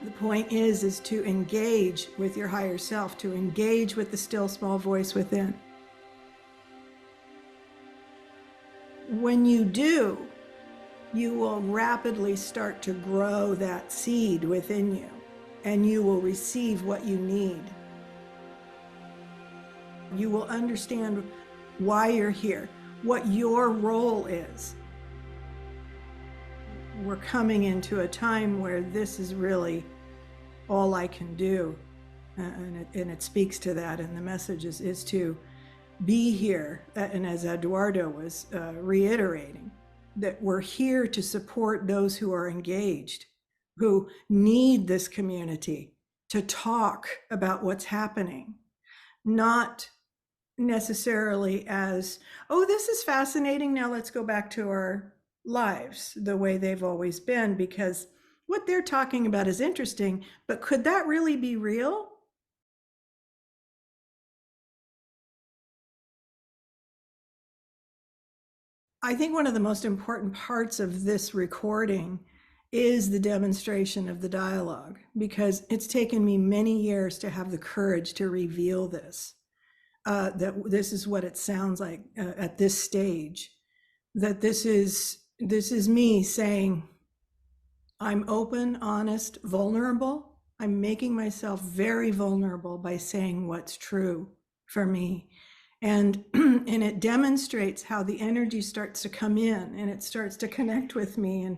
The point is to engage with your higher self, to engage with the still small voice within. When you do, you will rapidly start to grow that seed within you, and you will receive what you need. You will understand why you're here, what your role is. We're coming into a time where this is really all I can do, and it speaks to that, and the message is to be here, and as Eduardo was reiterating, that we're here to support those who are engaged, who need this community to talk about what's happening, not necessarily as, oh, this is fascinating, now let's go back to our lives the way they've always been, because what they're talking about is interesting, but could that really be real? I think one of the most important parts of this recording is the demonstration of the dialogue, because it's taken me many years to have the courage to reveal this, that this is what it sounds like at this stage, that this is me saying, I'm open, honest, vulnerable. I'm making myself very vulnerable by saying what's true for me. And it demonstrates how the energy starts to come in, and it starts to connect with me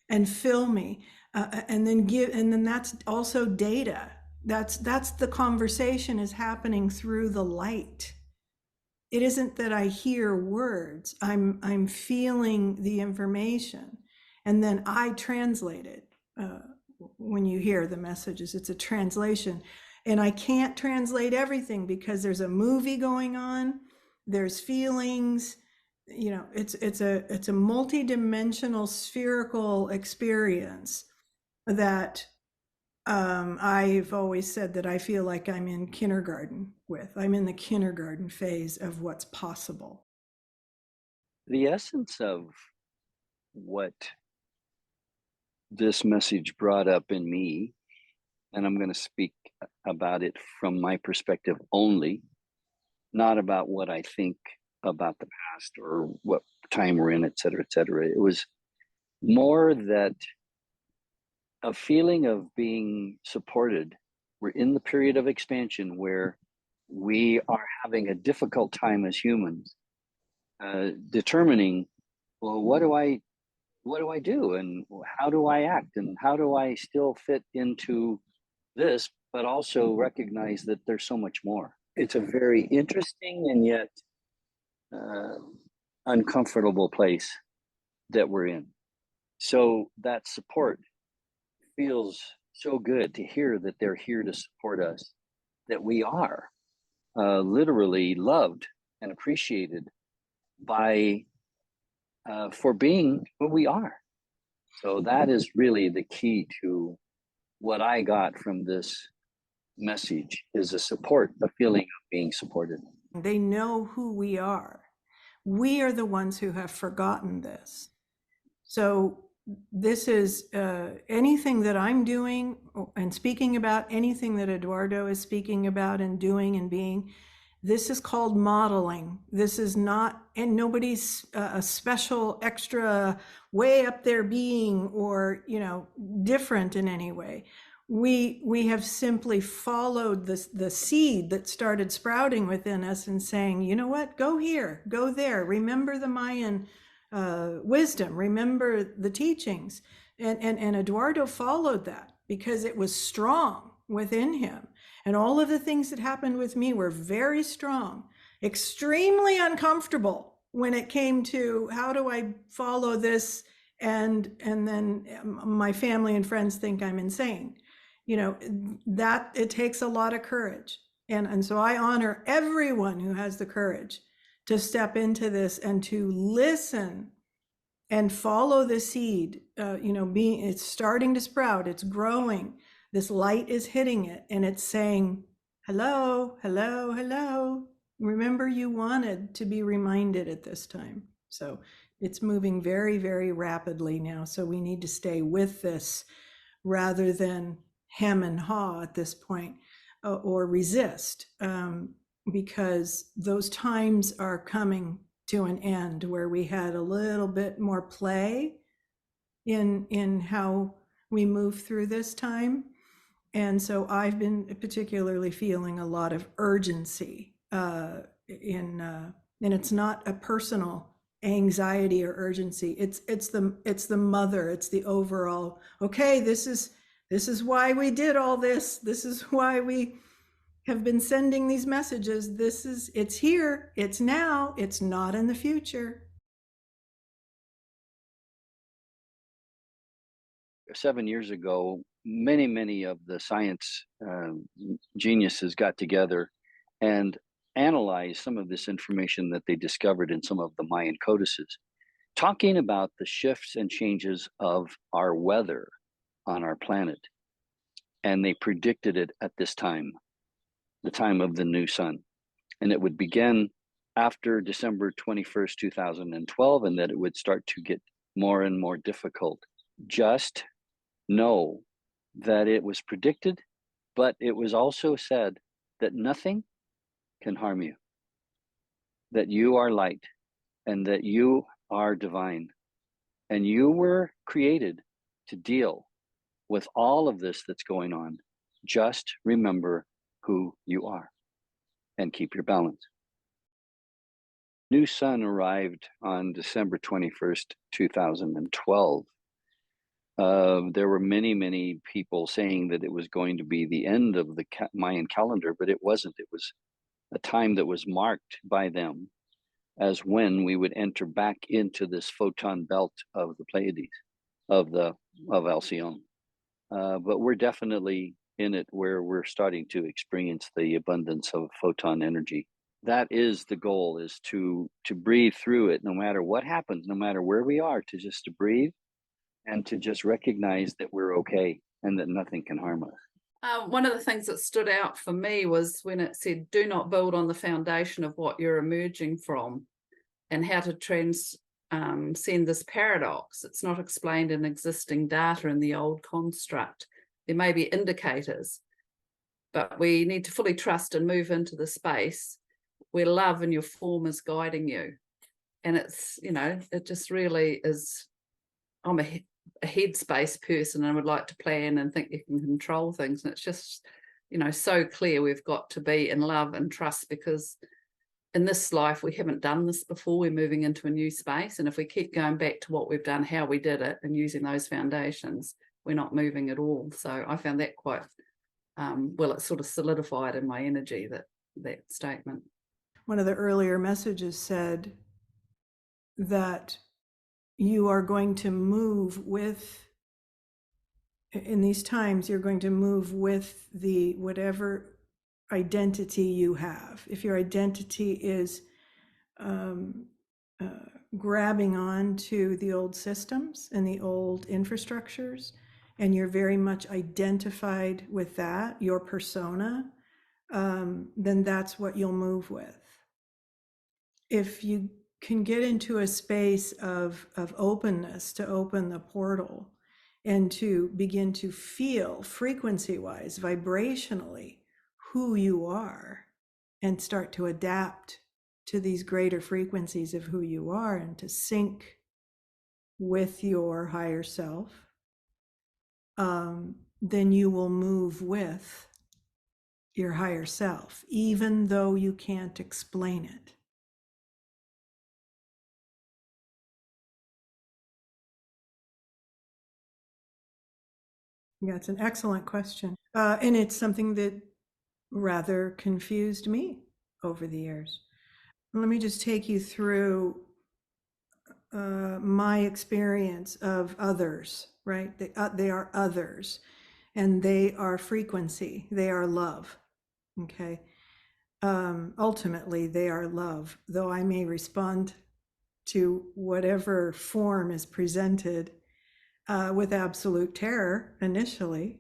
and fill me, and then that's also data. That's the conversation is happening through the light. It isn't that I hear words. I'm feeling the information, and then I translate it. When you hear the messages, it's a translation. And I can't translate everything because there's a movie going on, there's feelings, it's a multi-dimensional spherical experience that I've always said that I feel like I'm in kindergarten with. I'm in the kindergarten phase of what's possible. The essence of what this message brought up in me, and I'm going to speak about it from my perspective only, not about what I think about the past or what time we're in, et cetera, et cetera. It was more that a feeling of being supported. We're in the period of expansion where we are having a difficult time as humans, determining, well, what do I do, and how do I act, and how do I still fit into this, but also recognize that there's so much more. It's a very interesting and yet uncomfortable place that we're in. So that support feels so good to hear that they're here to support us, that we are literally loved and appreciated by for being who we are. So that is really the key to what I got from this message, is a support, a feeling of being supported. They know who we are. We are the ones who have forgotten this. So this is anything that I'm doing and speaking about, anything that Eduardo is speaking about and doing and being, this is called modeling. This is not, and nobody's a special extra way up there being, or, different in any way. We have simply followed the seed that started sprouting within us and saying, you know what, go here, go there, remember the Mayan wisdom, remember the teachings. And Eduardo followed that because it was strong within him. And all of the things that happened with me were very strong, extremely uncomfortable when it came to how do I follow this, and then my family and friends think I'm insane. That it takes a lot of courage. And so I honor everyone who has the courage to step into this and to listen and follow the seed. It's starting to sprout, it's growing. This light is hitting it, and it's saying, hello, hello, hello. Remember, you wanted to be reminded at this time. So it's moving very, very rapidly now. So we need to stay with this rather than hem and haw at this point, or resist, because those times are coming to an end where we had a little bit more play in how we move through this time. And so I've been particularly feeling a lot of urgency and it's not a personal anxiety or urgency. It's the mother. It's the overall. Okay, this is why we did all this. This is why we have been sending these messages. It's here. It's now. It's not in the future. 7 years ago, many of the science geniuses got together and analyzed some of this information that they discovered in some of the Mayan codices, talking about the shifts and changes of our weather on our planet. And they predicted it at this time, the time of the new sun. And it would begin after December 21st, 2012, and that it would start to get more and more difficult. Just know that it was predicted, but it was also said that nothing can harm you, that you are light, and that you are divine, and you were created to deal with all of this that's going on. Just remember who you are and keep your balance. New sun arrived on December 21st, 2012. There were many people saying that it was going to be the end of the Mayan calendar, but it wasn't. It was a time that was marked by them as when we would enter back into this photon belt of the Pleiades, of Alcyone. But we're definitely in it where we're starting to experience the abundance of photon energy. That is the goal, is to breathe through it, no matter what happens, no matter where we are, to just to breathe and to just recognize that we're okay and that nothing can harm us. One of the things that stood out for me was when it said, do not build on the foundation of what you're emerging from, and how to transcend this paradox. It's not explained in existing data in the old construct. There may be indicators, but we need to fully trust and move into the space where love and your form is guiding you. And it's, it just really is, I'm a headspace person and would like to plan and think you can control things. And it's just, so clear we've got to be in love and trust, because in this life, we haven't done this before. We're moving into a new space. And if we keep going back to what we've done, how we did it, and using those foundations, we're not moving at all. So I found that quite, it sort of solidified in my energy, that statement. One of the earlier messages said that you are going to move with, in these times, you're going to move with the whatever identity you have. If your identity is grabbing on to the old systems and the old infrastructures, and you're very much identified with that, your persona, then that's what you'll move with. If you can get into a space of openness, to open the portal and to begin to feel frequency-wise, vibrationally, who you are, and start to adapt to these greater frequencies of who you are, and to sync with your higher self, then you will move with your higher self, even though you can't explain it. Yeah, it's an excellent question. And it's something that rather confused me over the years. Let me just take you through my experience of others, right? They are others, and they are frequency. They are love, okay? Ultimately, they are love, though I may respond to whatever form is presented with absolute terror initially.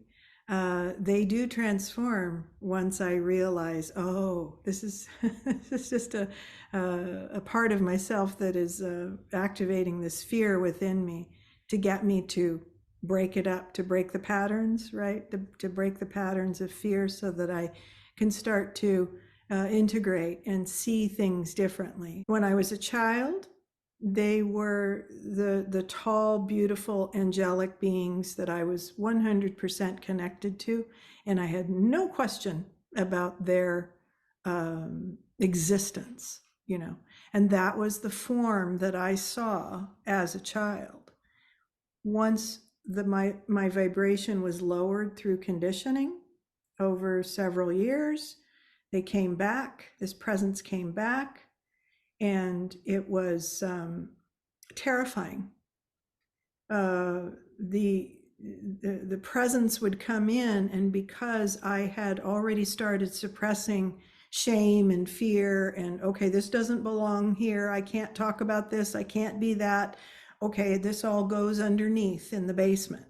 They do transform once I realize, oh, this is this is just a part of myself that is activating this fear within me to get me to break it up, to break the patterns, right? To break the patterns of fear so that I can start to integrate and see things differently. When I was a child, they were the tall, beautiful, angelic beings that I was 100% connected to, and I had no question about their existence, you know. And that was the form that I saw as a child. Once my vibration was lowered through conditioning over several years, they came back, this presence came back, and it was terrifying. The presence would come in, and because I had already started suppressing shame and fear and, okay, this doesn't belong here, I can't talk about this, I can't be that, okay, this all goes underneath in the basement,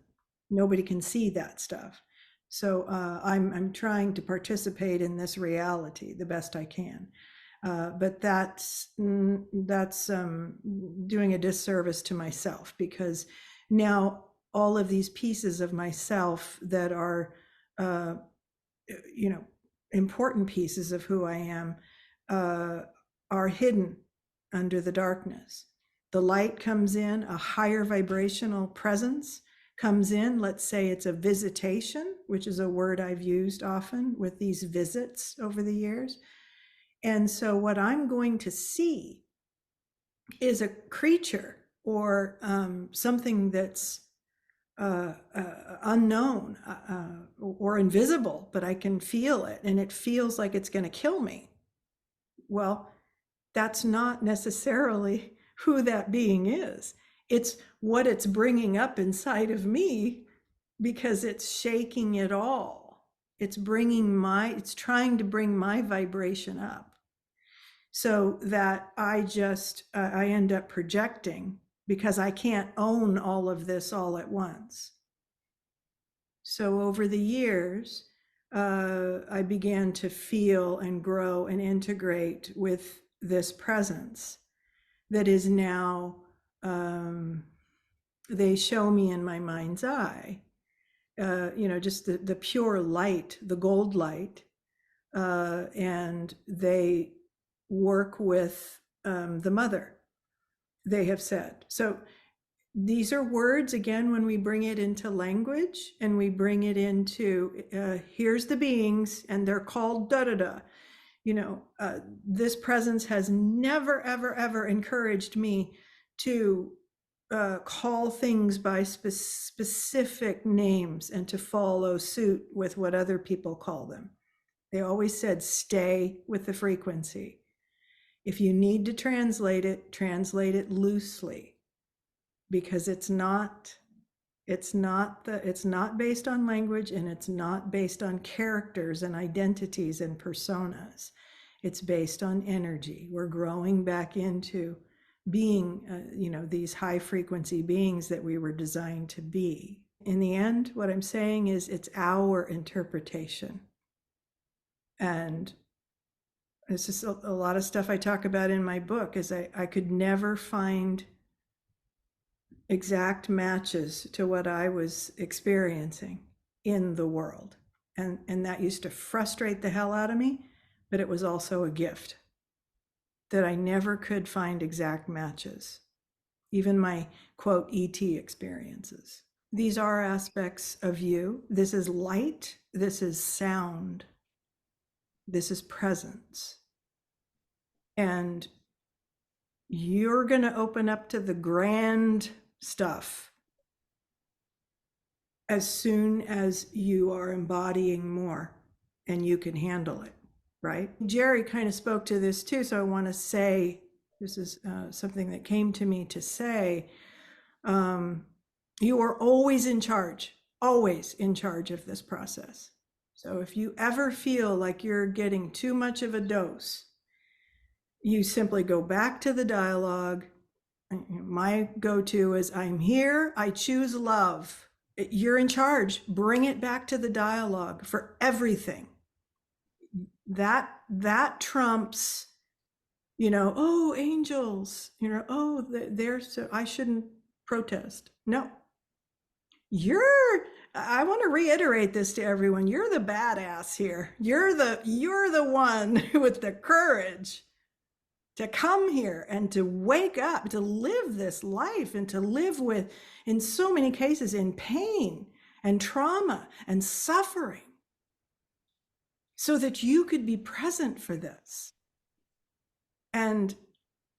nobody can see that stuff. So I'm trying to participate in this reality the best I can. But that's doing a disservice to myself, because now all of these pieces of myself that are, important pieces of who I am, are hidden under the darkness. The light comes in, a higher vibrational presence comes in. Let's say it's a visitation, which is a word I've used often with these visits over the years. And so what I'm going to see is a creature or something that's unknown or invisible, but I can feel it, and it feels like it's going to kill me. Well, that's not necessarily who that being is. It's what it's bringing up inside of me, because it's shaking it all. It's trying to bring my vibration up, so that I end up projecting, because I can't own all of this all at once. So over the years, I began to feel and grow and integrate with this presence that is now, they show me in my mind's eye, just the pure light, the gold light, and they work with the mother, they have said. So these are words, again, when we bring it into language and we bring it into, here's the beings and they're called da-da-da. This presence has never, ever, ever encouraged me to call things by specific names and to follow suit with what other people call them. They always said, stay with the frequency. If you need to translate it loosely, because it's not based on language, and it's not based on characters and identities and personas. It's based on energy. We're growing back into being, these high frequency beings that we were designed to be. In the end, what I'm saying is it's our interpretation. And it's just a lot of stuff I talk about in my book, is I could never find exact matches to what I was experiencing in the world. And that used to frustrate the hell out of me, but it was also a gift that I never could find exact matches, even my quote ET experiences. These are aspects of you. This is light, this is sound, this is presence. And you're going to open up to the grand stuff as soon as you are embodying more and you can handle it, right? Jerry kind of spoke to this too, so I want to say, this is something that came to me to say, you are always in charge of this process. So if you ever feel like you're getting too much of a dose, you simply go back to the dialogue. My go-to is, I'm here, I choose love. You're in charge. Bring it back to the dialogue for everything. That trumps, oh, angels, they're so, I shouldn't protest. No, I want to reiterate this to everyone. You're the badass here. You're the one with the courage to come here and to wake up, to live this life, and to live with, in so many cases, in pain and trauma and suffering, so that you could be present for this. And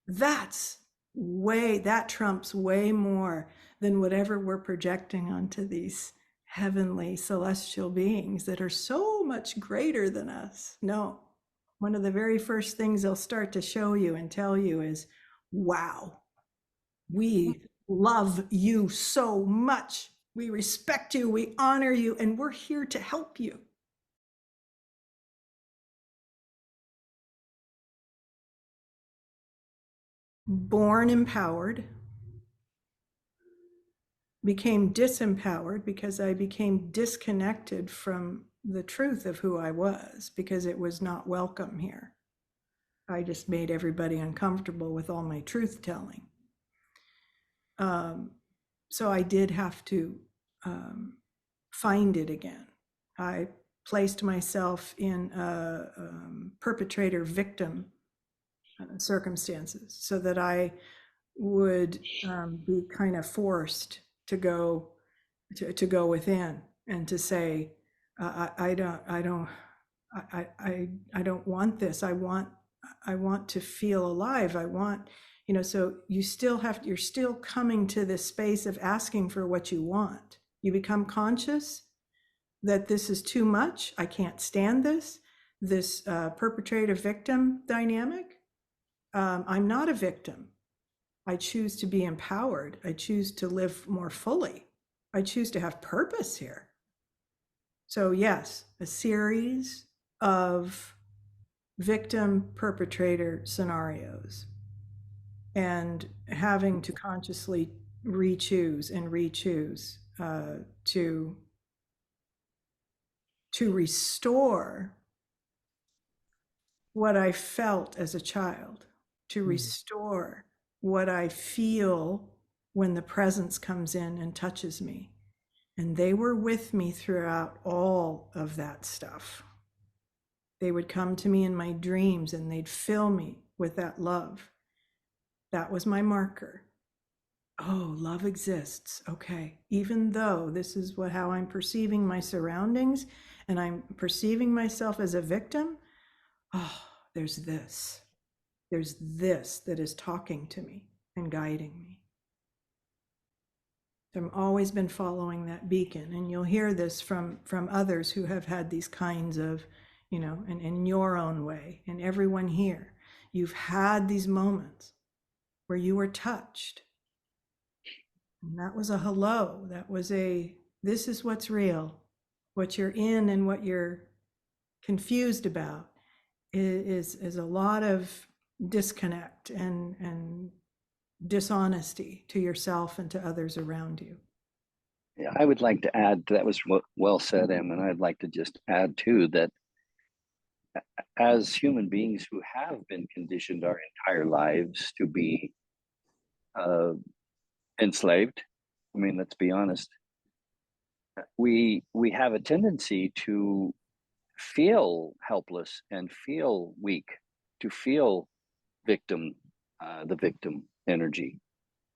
that trumps way more than whatever we're projecting onto these heavenly celestial beings that are so much greater than us. No, one of the very first things they'll start to show you and tell you is, wow, we love you so much. We respect you, we honor you, and we're here to help you. Born empowered, became disempowered because I became disconnected from the truth of who I was, because it was not welcome here. I just made everybody uncomfortable with all my truth telling. So I did have to find it again. I placed myself in perpetrator victim circumstances so that I would be kind of forced to go within and to say, I don't want this. I want to feel alive. I want, so you're still coming to this space of asking for what you want. You become conscious that this is too much. I can't stand this perpetrator victim dynamic. I'm not a victim. I choose to be empowered. I choose to live more fully. I choose to have purpose here. So yes, a series of victim perpetrator scenarios, and having to consciously re-choose to restore what I felt as a child, to restore what I feel when the presence comes in and touches me. And they were with me throughout all of that stuff. They would come to me in my dreams and they'd fill me with that love. That was my marker. Oh, love exists. Okay. Even though this is how I'm perceiving my surroundings and I'm perceiving myself as a victim, oh, there's this that is talking to me and guiding me. So I've always been following that beacon, and you'll hear this from others who have had these kinds of, and in your own way, and everyone here, you've had these moments where you were touched. And that was a hello. That was this is what's real. What you're in and what you're confused about is a lot of disconnect and dishonesty to yourself and to others around you. Yeah, I would like to add, that was well said, Em, and I'd like to just add too that as human beings who have been conditioned our entire lives to be enslaved, I mean, let's be honest, we have a tendency to feel helpless and feel weak, to feel the victim energy,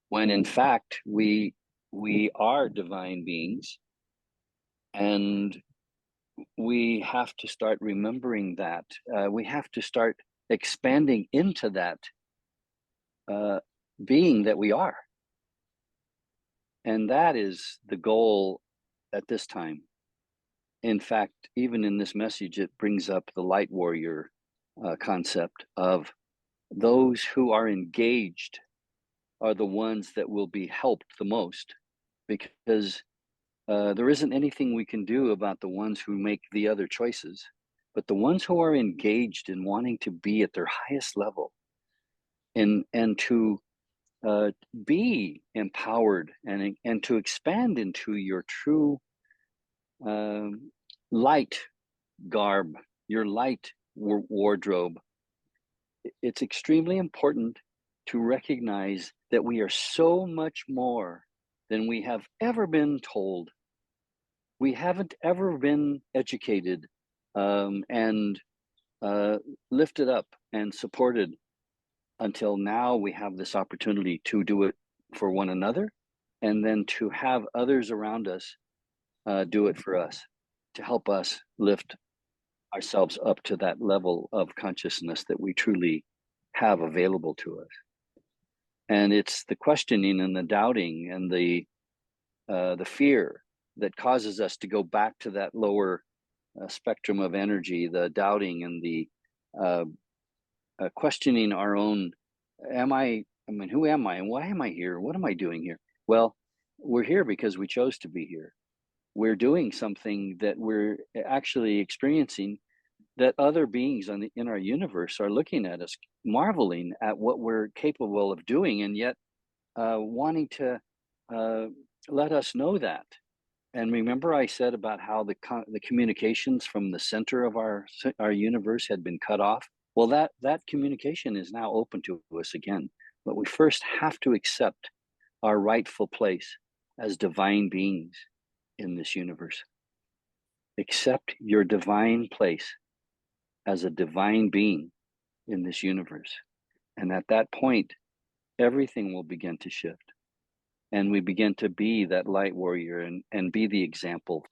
when in fact we are divine beings, and we have to start remembering that. We have to start expanding into that being that we are. And that is the goal at this time. In fact, even in this message, it brings up the light warrior concept of those who are engaged are the ones that will be helped the most, because there isn't anything we can do about the ones who make the other choices, but the ones who are engaged in wanting to be at their highest level and to be empowered and to expand into your true light garb, your light wardrobe. It's extremely important to recognize that we are so much more than we have ever been told We haven't ever been educated and lifted up and supported until now. We have this opportunity to do it for one another, and then to have others around us do it for us, to help us lift ourselves up to that level of consciousness that we truly have available to us. And it's the questioning and the doubting and the fear that causes us to go back to that lower spectrum of energy, the doubting and the questioning our own, who am I and why am I here? What am I doing here? Well, we're here because we chose to be here. We're doing something that we're actually experiencing, that other beings in our universe are looking at us, marveling at what we're capable of doing, and yet wanting to let us know that. And remember, I said about how the communications from the center of our universe had been cut off. Well, that communication is now open to us again. But we first have to accept our rightful place as divine beings in this universe. Accept your divine place as a divine being in this universe. And at that point, everything will begin to shift. And we begin to be that light warrior and be the example.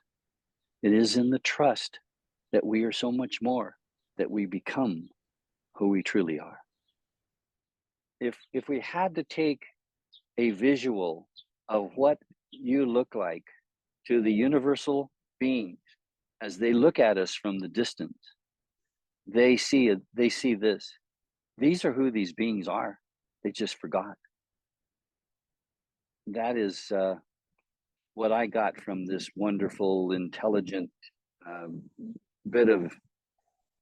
It is in the trust that we are so much more, that we become who we truly are. If we had to take a visual of what you look like to the universal beings as they look at us from the distance, they see this. These are who these beings are. They just forgot. That is what I got from this wonderful, intelligent bit of,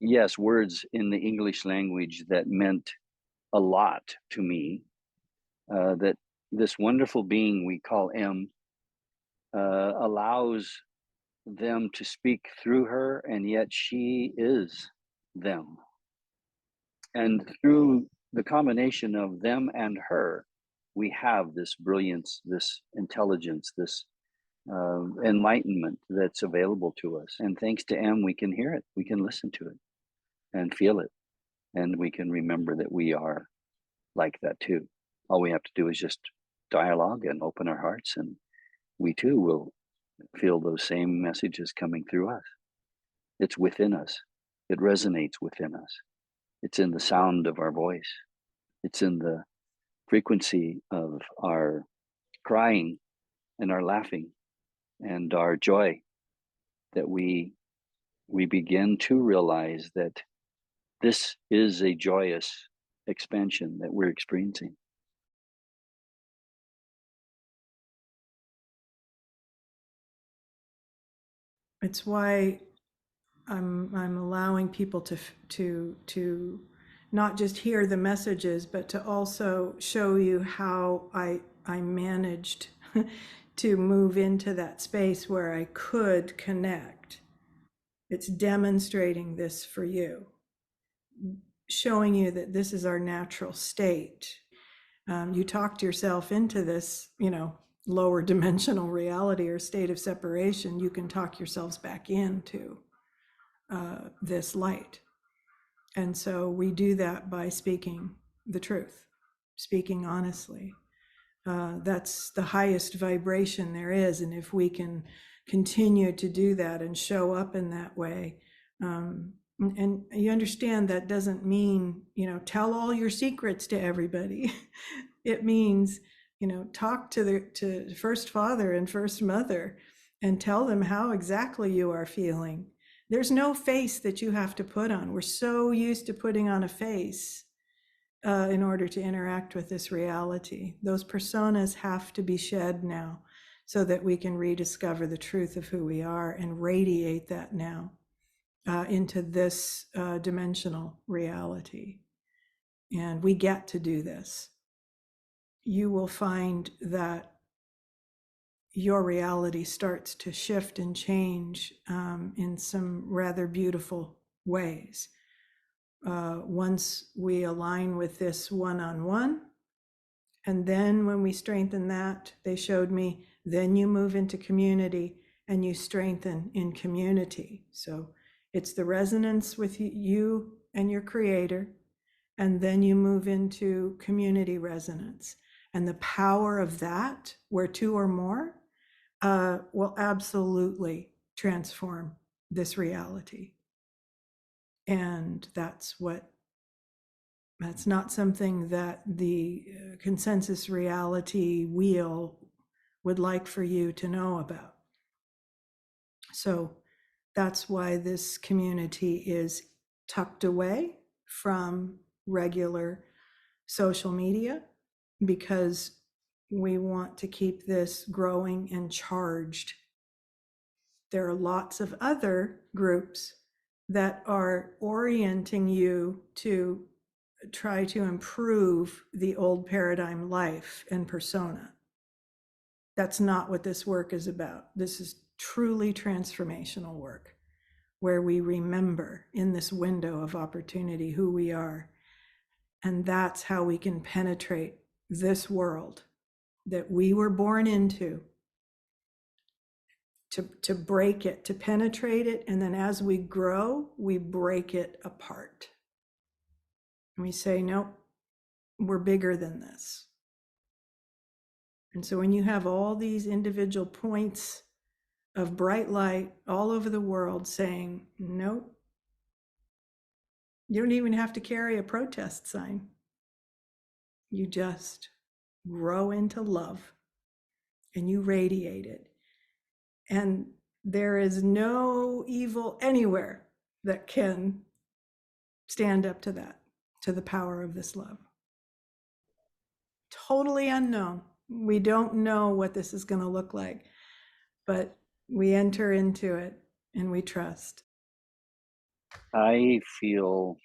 yes, words in the English language that meant a lot to me. That this wonderful being we call M allows them to speak through her, and yet she is them. And through the combination of them and her, we have this brilliance, this intelligence, this enlightenment that's available to us. And thanks to M, we can hear it, we can listen to it and feel it. And we can remember that we are like that too. All we have to do is just dialogue and open our hearts, and we too will feel those same messages coming through us. It's within us. It resonates within us. It's in the sound of our voice. It's in the frequency of our crying and our laughing and our joy that we begin to realize that this is a joyous expansion that we're experiencing. It's why I'm allowing people to not just hear the messages, but to also show you how I managed to move into that space where I could connect. It's demonstrating this for you, showing you that this is our natural state. You talked yourself into this, lower dimensional reality or state of separation. You can talk yourselves back into this light. And so we do that by speaking the truth, speaking honestly. That's the highest vibration there is. And if we can continue to do that and show up in that way, and you understand that doesn't mean, tell all your secrets to everybody. It means, talk to the first father and first mother and tell them how exactly you are feeling. There's no face that you have to put on. We're so used to putting on a face in order to interact with this reality. Those personas have to be shed now so that we can rediscover the truth of who we are and radiate that now into this dimensional reality. And we get to do this. You will find that your reality starts to shift and change in some rather beautiful ways. Once we align with this one-on-one, and then when we strengthen that, they showed me, then you move into community and you strengthen in community. So it's the resonance with you and your creator, and then you move into community resonance. And the power of that, where two or more, will absolutely transform this reality. And that's not something that the consensus reality wheel would like for you to know about. So that's why this community is tucked away from regular social media, because we want to keep this growing and charged. There are lots of other groups that are orienting you to try to improve the old paradigm life and persona. That's not what this work is about. This is truly transformational work, where we remember in this window of opportunity who we are. And that's how we can penetrate this world that we were born into, to break it, to penetrate it. And then as we grow, we break it apart. And we say, nope, we're bigger than this. And so when you have all these individual points of bright light all over the world saying, nope, you don't even have to carry a protest sign. You just grow into love and you radiate it. And there is no evil anywhere that can stand up to that, to the power of this love. Totally unknown. We don't know what this is going to look like, but we enter into it and we trust. I feel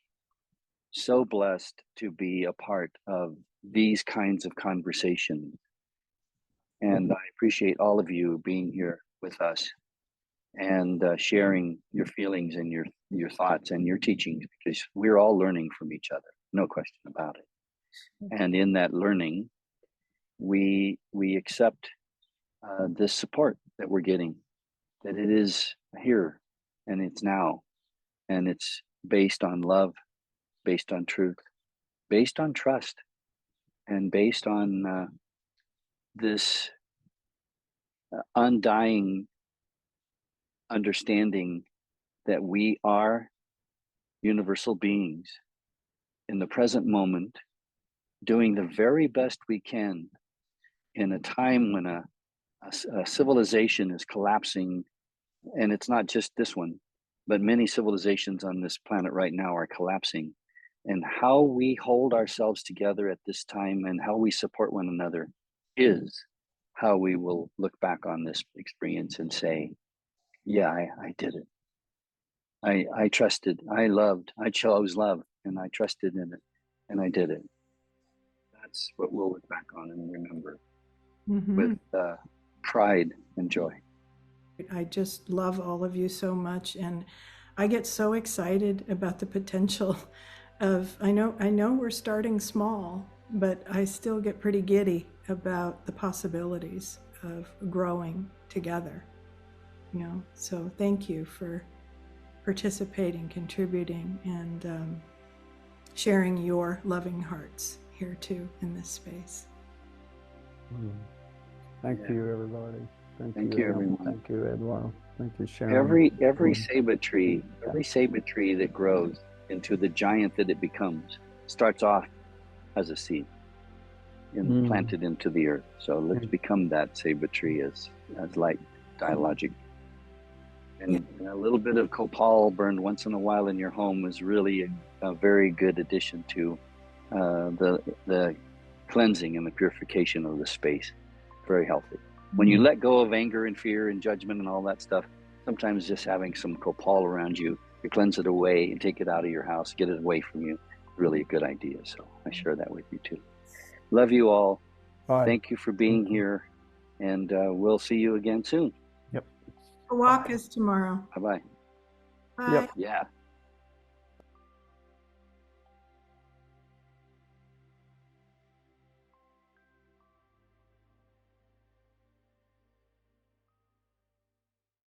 so blessed to be a part of these kinds of conversations. And I appreciate all of you being here with us and sharing your feelings and your thoughts and your teachings, because we're all learning from each other, no question about it. And in that learning, we accept this support that we're getting, that it is here and it's now, and it's based on love, based on truth, based on trust, and based on this undying understanding that we are universal beings in the present moment, doing the very best we can in a time when a civilization is collapsing. And it's not just this one, but many civilizations on this planet right now are collapsing. And how we hold ourselves together at this time and how we support one another is how we will look back on this experience and say, yeah, I did it. I trusted, I loved, I chose love, and I trusted in it, and I did it. That's what we'll look back on and remember with pride and joy. I just love all of you so much, and I get so excited about the potential of, I know we're starting small, but I still get pretty giddy about the possibilities of growing together, so thank you for participating, contributing, and sharing your loving hearts here too in this space. Thank you, everybody. Thank you, everyone. Thank you, Eduardo. Thank you, Sharon. Every sabot tree that grows into the giant that it becomes starts off as a seed and planted into the earth. So let's become that sabot tree as Light Dialogic. And a little bit of copal burned once in a while in your home is really a very good addition to the cleansing and the purification of the space. Very healthy. When you let go of anger and fear and judgment and all that stuff, sometimes just having some copal around you, you cleanse it away and take it out of your house, get it away from you, really a good idea. So I share that with you too. Love you all. Bye. Thank you for being here, and we'll see you again soon. Yep. A walk is tomorrow. Bye-bye. Bye. Yep. Yeah.